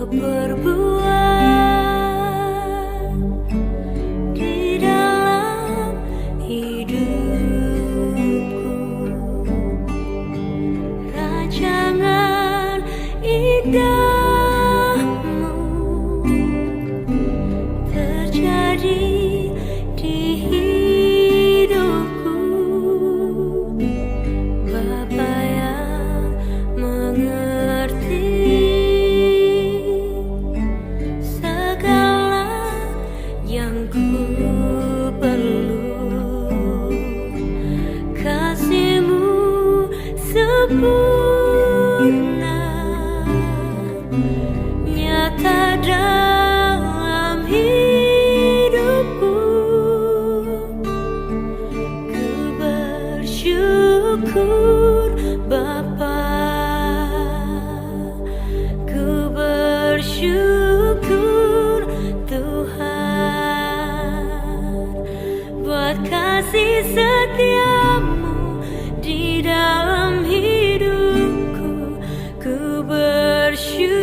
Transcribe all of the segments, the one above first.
perbuat di dalam hidupku, rancangan indahmu terjadi di hidupku. Bapa yang mengerti segala yang ku perlu, kasih-Mu sempurna nyata dalam hidupku. Ku bersyukur Bapa, ku bersyukur Tuhan buat kasih setia-Mu di dalam hidupku. Ku bersyukur.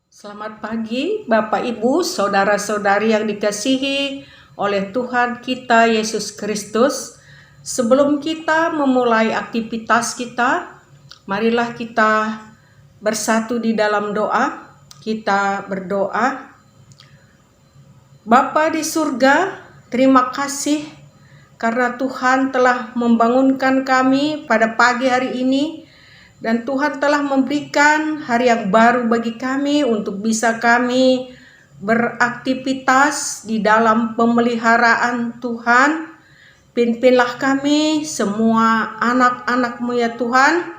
Selamat pagi Bapak Ibu, saudara-saudari yang dikasihi oleh Tuhan kita Yesus Kristus. Sebelum kita memulai aktivitas kita, marilah kita bersatu di dalam doa. Kita berdoa. Bapa di surga, terima kasih karena Tuhan telah membangunkan kami pada pagi hari ini, dan Tuhan telah memberikan hari yang baru bagi kami untuk bisa kami beraktivitas di dalam pemeliharaan Tuhan. Pimpinlah kami semua anak-anak-Mu ya Tuhan.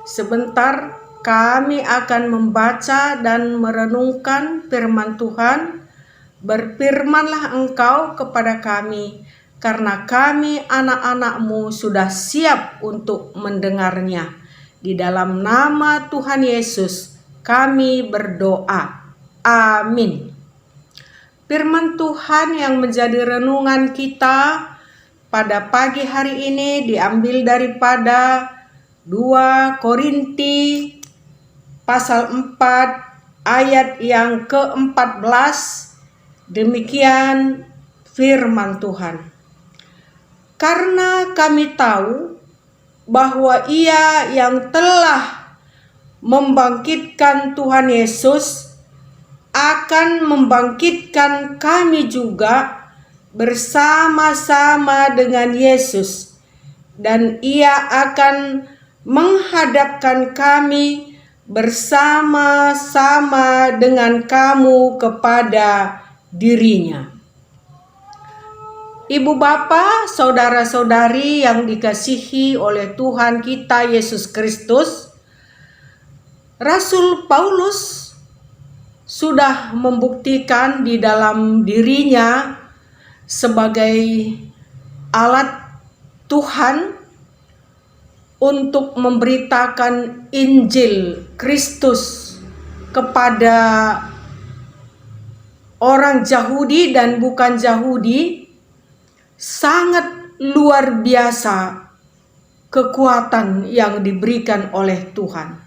Sebentar kami akan membaca dan merenungkan firman Tuhan. Berfirmanlah Engkau kepada kami, karena kami anak-anak-Mu sudah siap untuk mendengarnya. Di dalam nama Tuhan Yesus kami berdoa. Amin. Firman Tuhan yang menjadi renungan kita pada pagi hari ini diambil daripada 2 Korinti pasal 4 ayat yang ke-14. Demikian firman Tuhan. Karena kami tahu bahwa Ia yang telah membangkitkan Tuhan Yesus akan membangkitkan kami juga bersama-sama dengan Yesus, dan Ia akan menghadapkan kami bersama-sama dengan kamu kepada dirinya. Ibu bapa, saudara-saudari yang dikasihi oleh Tuhan kita Yesus Kristus, Rasul Paulus sudah membuktikan di dalam dirinya sebagai alat Tuhan untuk memberitakan Injil Kristus kepada orang Yahudi dan bukan Yahudi. Sangat luar biasa kekuatan yang diberikan oleh Tuhan.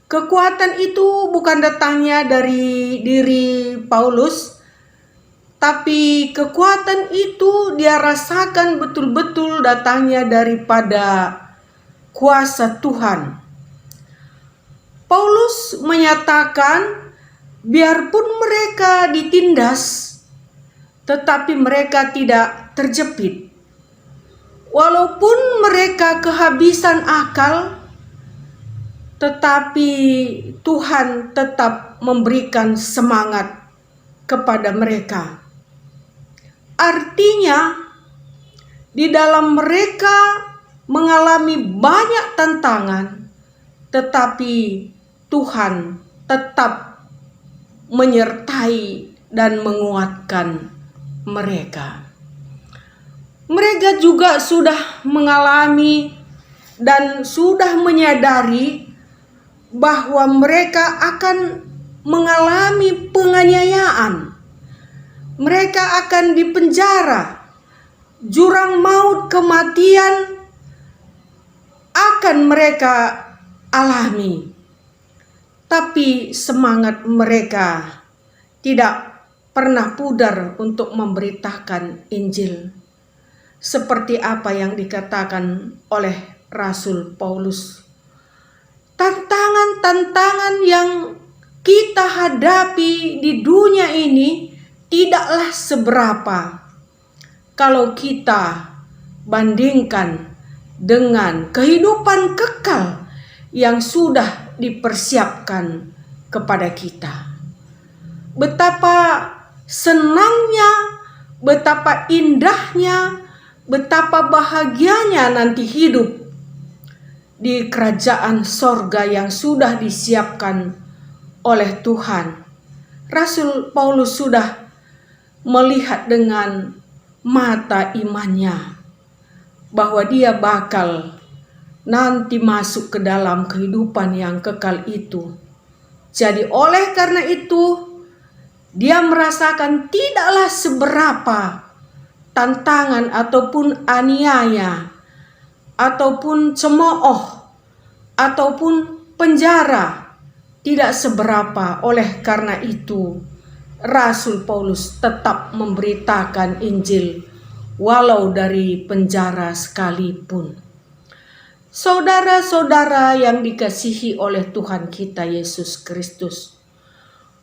Kekuatan itu bukan datangnya dari diri Paulus, tapi kekuatan itu dia rasakan betul-betul datangnya daripada kuasa Tuhan. Paulus menyatakan biarpun mereka ditindas, tetapi mereka tidak terjepit. Walaupun mereka kehabisan akal, tetapi Tuhan tetap memberikan semangat kepada mereka. Artinya, di dalam mereka mengalami banyak tantangan, tetapi Tuhan tetap menyertai dan menguatkan mereka. Mereka juga sudah mengalami dan sudah menyadari bahwa mereka akan mengalami penganiayaan. Mereka akan dipenjara. Jurang maut kematian akan mereka alami, tapi semangat mereka tidak pernah pudar untuk memberitakan Injil. Seperti apa yang dikatakan oleh Rasul Paulus. Tantangan-tantangan yang kita hadapi di dunia ini tidaklah seberapa kalau kita bandingkan dengan kehidupan kekal yang sudah dipersiapkan kepada kita. Betapa senangnya, betapa indahnya, betapa bahagianya nanti hidup di kerajaan sorga yang sudah disiapkan oleh Tuhan. Rasul Paulus sudah melihat dengan mata imannya bahwa dia bakal nanti masuk ke dalam kehidupan yang kekal itu. Jadi oleh karena itu dia merasakan tidaklah seberapa tantangan ataupun aniaya ataupun cemooh ataupun penjara, tidak seberapa. Oleh karena itu Rasul Paulus tetap memberitakan Injil walau dari penjara sekalipun. Saudara-saudara yang dikasihi oleh Tuhan kita Yesus Kristus,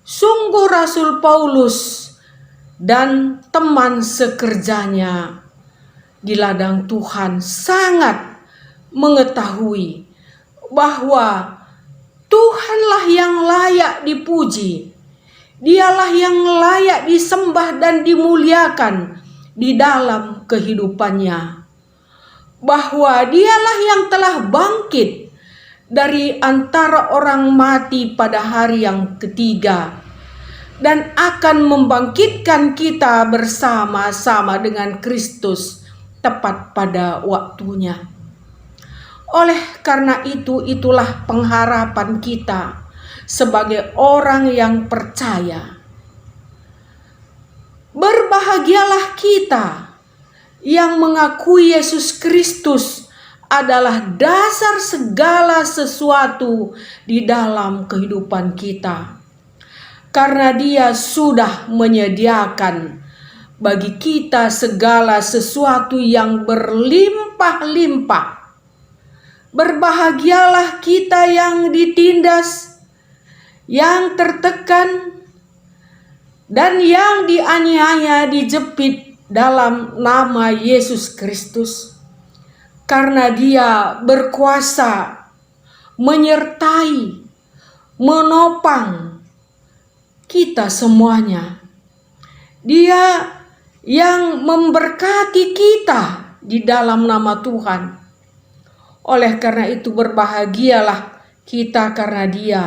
sungguh Rasul Paulus dan teman sekerjanya di ladang Tuhan sangat mengetahui bahwa Tuhanlah yang layak dipuji. Dialah yang layak disembah dan dimuliakan di dalam kehidupannya. Bahwa dialah yang telah bangkit dari antara orang mati pada hari yang ketiga dan akan membangkitkan kita bersama-sama dengan Kristus tepat pada waktunya. Oleh karena itu, itulah pengharapan kita sebagai orang yang percaya. Berbahagialah kita yang mengakui Yesus Kristus adalah dasar segala sesuatu di dalam kehidupan kita. Karena Dia sudah menyediakan bagi kita segala sesuatu yang berlimpah-limpah. Berbahagialah kita yang ditindas, yang tertekan, dan yang dianiaya, dijepit dalam nama Yesus Kristus. Karena Dia berkuasa menyertai, menopang kita semuanya. Dia yang memberkati kita di dalam nama Tuhan. Oleh karena itu berbahagialah kita karena Dia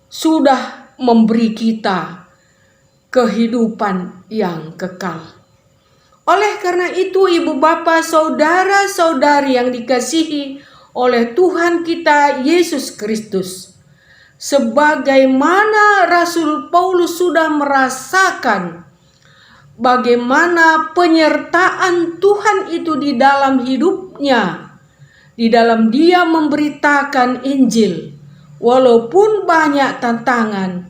sudah memberi kita kehidupan yang kekal. Oleh karena itu ibu bapak, saudara-saudari yang dikasihi oleh Tuhan kita Yesus Kristus, sebagaimana Rasul Paulus sudah merasakan bagaimana penyertaan Tuhan itu di dalam hidupnya, di dalam dia memberitakan Injil, walaupun banyak tantangan,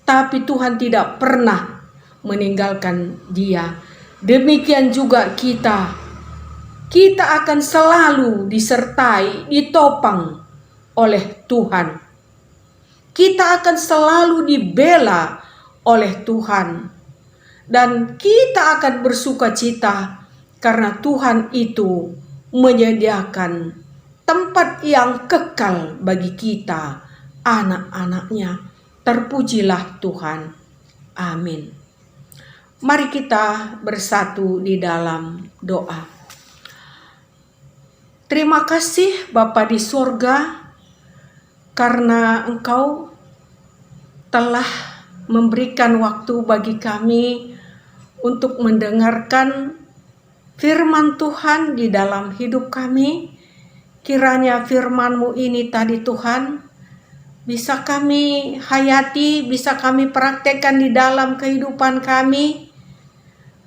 tapi Tuhan tidak pernah meninggalkan dia. Demikian juga kita akan selalu disertai, ditopang oleh Tuhan. Kita akan selalu dibela oleh Tuhan. Dan kita akan bersuka cita karena Tuhan itu menyediakan tempat yang kekal bagi kita, anak-anaknya. Terpujilah Tuhan. Amin. Mari kita bersatu di dalam doa. Terima kasih Bapa di surga, karena Engkau telah memberikan waktu bagi kami untuk mendengarkan firman Tuhan di dalam hidup kami. Kiranya firman-Mu ini tadi Tuhan bisa kami hayati, bisa kami praktekkan di dalam kehidupan kami,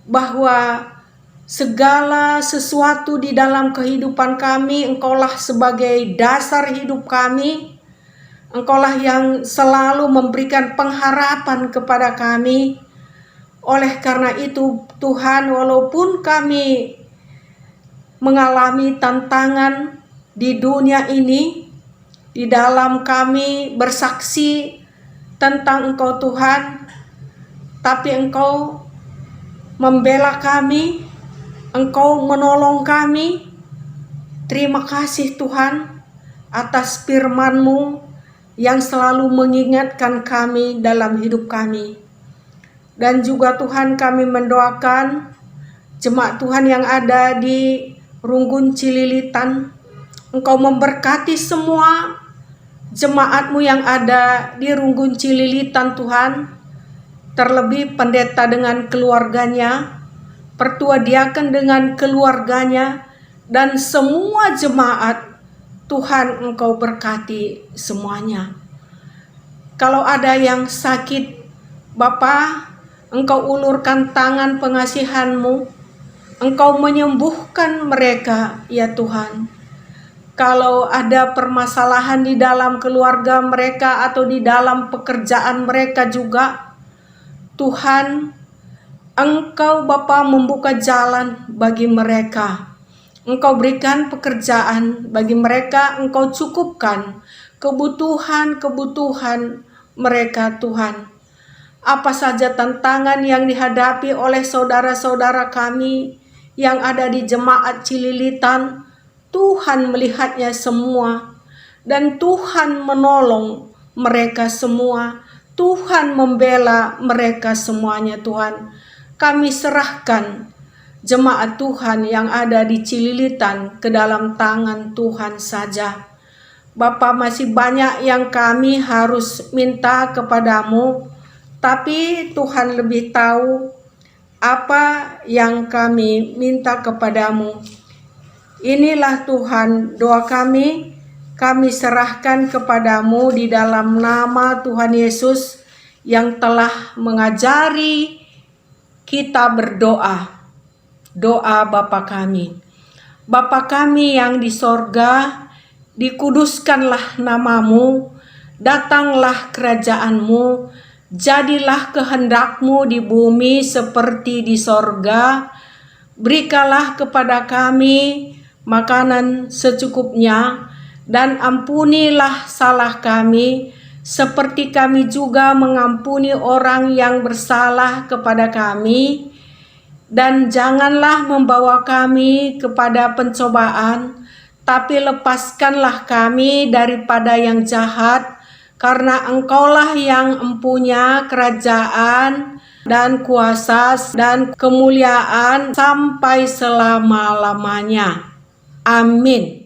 bahwa segala sesuatu di dalam kehidupan kami. Engkaulah sebagai dasar hidup kami. Engkaulah yang selalu memberikan pengharapan kepada kami. Oleh karena itu Tuhan, walaupun kami mengalami tantangan di dunia ini, di dalam kami bersaksi tentang Engkau Tuhan, tapi Engkau membela kami, Engkau menolong kami. Terima kasih Tuhan atas firman-Mu yang selalu mengingatkan kami dalam hidup kami. Dan juga Tuhan, kami mendoakan jemaat Tuhan yang ada di Runggun Cililitan. Engkau memberkati semua jemaat-Mu yang ada di Runggun Cililitan Tuhan. Terlebih pendeta dengan keluarganya, pertua diaken dengan keluarganya, dan semua jemaat. Tuhan, Engkau berkati semuanya. Kalau ada yang sakit, Bapa, Engkau ulurkan tangan pengasihan-Mu, Engkau menyembuhkan mereka, ya Tuhan. Kalau ada permasalahan di dalam keluarga mereka atau di dalam pekerjaan mereka juga, Tuhan, Engkau Bapa membuka jalan bagi mereka. Engkau berikan pekerjaan bagi mereka, Engkau cukupkan kebutuhan-kebutuhan mereka Tuhan. Apa saja tantangan yang dihadapi oleh saudara-saudara kami yang ada di jemaat Cililitan, Tuhan melihatnya semua. Dan Tuhan menolong mereka semua. Tuhan membela mereka semuanya Tuhan. Kami serahkan jemaat Tuhan yang ada di Cililitan ke dalam tangan Tuhan saja. Bapa, masih banyak yang kami harus minta kepadamu, tapi Tuhan lebih tahu apa yang kami minta kepadamu. Inilah Tuhan doa kami serahkan kepadamu di dalam nama Tuhan Yesus yang telah mengajari kita berdoa. Doa Bapa kami. Bapa kami yang di sorga, dikuduskanlah namamu, datanglah kerajaan-Mu, jadilah kehendak-Mu di bumi seperti di sorga. Berikanlah kepada kami makanan secukupnya, dan ampunilah salah kami, seperti kami juga mengampuni orang yang bersalah kepada kami. Dan janganlah membawa kami kepada pencobaan, tapi lepaskanlah kami daripada yang jahat, karena Engkaulah yang empunya kerajaan dan kuasa dan kemuliaan sampai selama-lamanya. Amin.